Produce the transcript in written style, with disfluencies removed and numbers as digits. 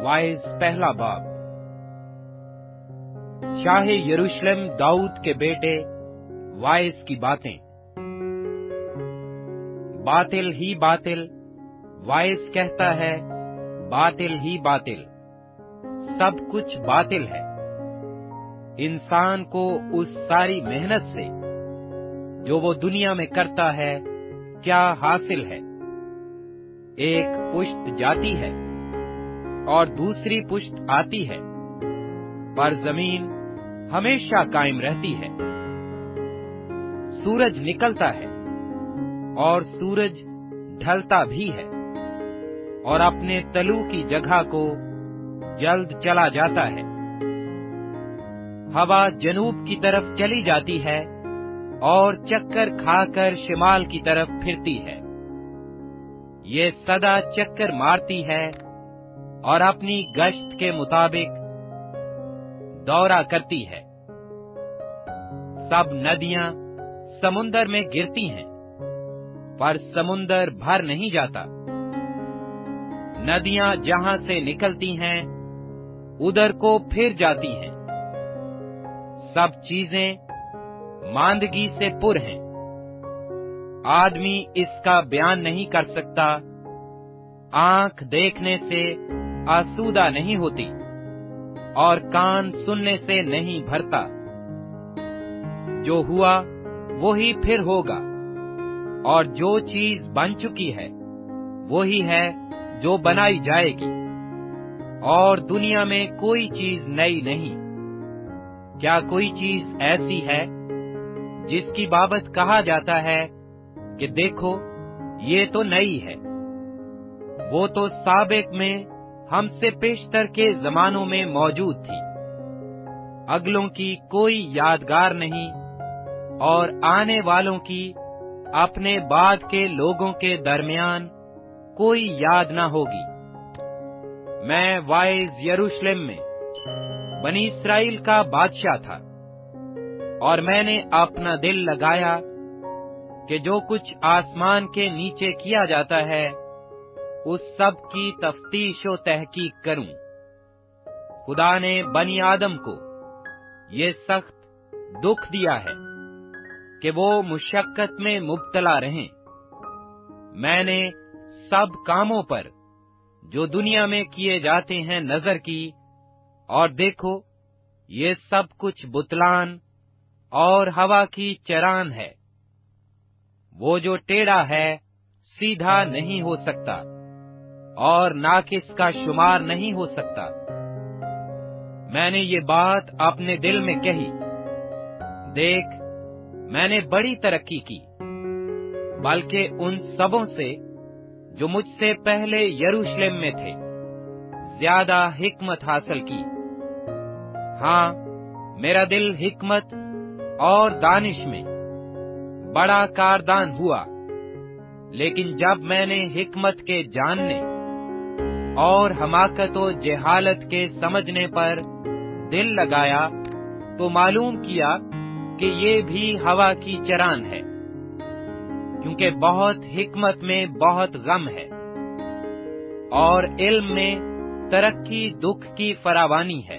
Wise पहला बाब। शाह यरूशलेम दाऊद के बेटे वाइज की बातें। बातिल ही बातिल, वाइज कहता है बातिल ही बातिल, सब कुछ बातिल है। इंसान को उस सारी मेहनत से जो वो दुनिया में करता है क्या हासिल है। एक पुश्त जाती है और दूसरी पुश्त आती है, पर जमीन हमेशा कायम रहती है। सूरज निकलता है और सूरज ढलता भी है, और अपने तलू की जगह को जल्द चला जाता है। हवा जनूब की तरफ चली जाती है और चक्कर खाकर शिमाल की तरफ फिरती है। ये सदा चक्कर मारती है और अपनी गश्त के मुताबिक दौरा करती है। सब नदियां समुंदर में गिरती हैं, पर समुंदर भर नहीं जाता। नदियां जहां से निकलती हैं उधर को फिर जाती हैं। सब चीजें मांदगी से पुर हैं। आदमी इसका बयान नहीं कर सकता। आंख देखने से आसूदा नहीं होती और कान सुनने से नहीं भरता। जो हुआ वही फिर होगा, और जो चीज बन चुकी है वही है जो बनाई जाएगी, और दुनिया में कोई चीज नई नहीं। क्या कोई चीज ऐसी है जिसकी बाबत कहा जाता है कि देखो ये तो नई है। वो तो साबिक में हमसे पेशतर के जमानों में मौजूद थी। अगलों की कोई यादगार नहीं, और आने वालों की अपने बाद के लोगों के दरमियान कोई याद न होगी। मैं वाइज यरूशलेम में बनी इस्राएल का बादशाह था, और मैंने अपना दिल लगाया कि जो कुछ आसमान के नीचे किया जाता है उस सब की तफ्तीश व तहकीक करूं। खुदा ने बनी आदम को ये सख्त दुख दिया है कि वो मुशक्कत में मुब्तला रहें। मैंने सब कामों पर जो दुनिया में किए जाते हैं नजर की, और देखो ये सब कुछ बुतलान और हवा की चरान है। वो जो टेढ़ा है सीधा नहीं हो सकता, और नाकिस का शुमार नहीं हो सकता। मैंने ये बात अपने दिल में कही, देख मैंने बड़ी तरक्की की, बल्कि उन सबों से जो मुझसे पहले यरूशलेम में थे ज्यादा हिकमत हासिल की। हाँ, मेरा दिल हिकमत और दानिश में बड़ा कारदान हुआ, लेकिन जब मैंने हिकमत के जानने और हमाकत व जहालत के समझने पर दिल लगाया तो मालूम किया कि ये भी हवा की चरान है, क्योंकि बहुत हिकमत में बहुत गम है, और इल्म में तरक्की दुख की फरावानी है।